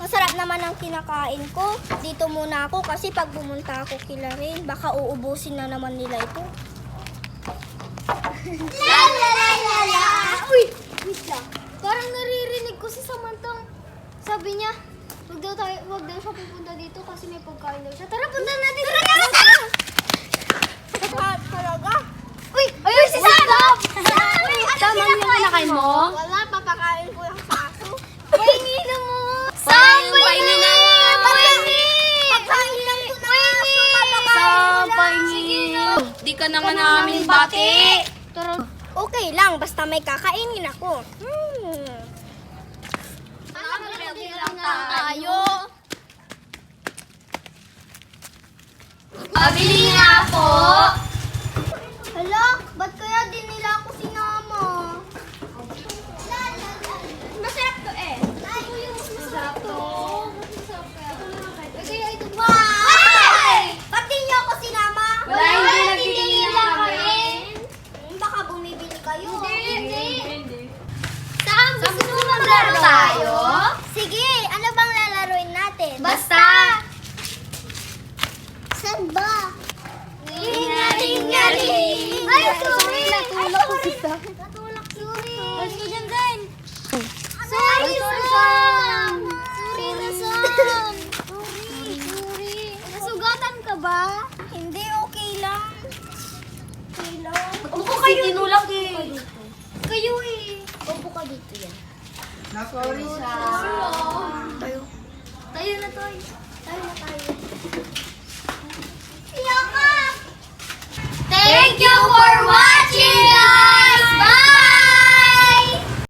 Masarap naman ang kinakain ko. Dito muna ako kasi pag pumunta ako kila Rain, baka uubusin na naman nila ito. La la la la la! Uy! Wait lang. Parang naririnig ko si Samantang. Sabi niya, wag daw siya pupunta dito kasi may pagkain daw siya. Tara, punta natin! Tara! Talaga? Uy! Ayun si Sam! Tama yung kinakain mo? Wala, papakain ko yung saso. Pahingi na mo! Sam, pahingi na! Pahingi! Pagkain lang ko na aso, Sam, pahingi! Di ka naman namin bati! Okay lang, basta may kakainin ako. Lang tayo! Pabili nga po! Hala, ba't kaya din nila ako sinama? Masarap to eh. Masarap to. Wow! Ba't di niyo ako sinama? Wala, hindi nagbibili lang kami. Baka bumibili kayo. Hindi. Sam, gusto mo maglaro tayo? Sige, ano bang lalaroin natin? Basta! Saan ba? Ring-a-ring-a-ring! Ay, sorry! Natulak ko si Sam. Natulak, sorry. Alis ko dyan, Zain. Sorry, Sam! Sorry na, Sam! Sorry. Nasugatan ka ba? Hindi, okay lang. Okay lang. Upo kayo! Tinulak eh! Kayo eh. Upo ka dito yan. Sorry siya. Tayo. Tayo na tayo. Tayo na tayo. Thank you for watching!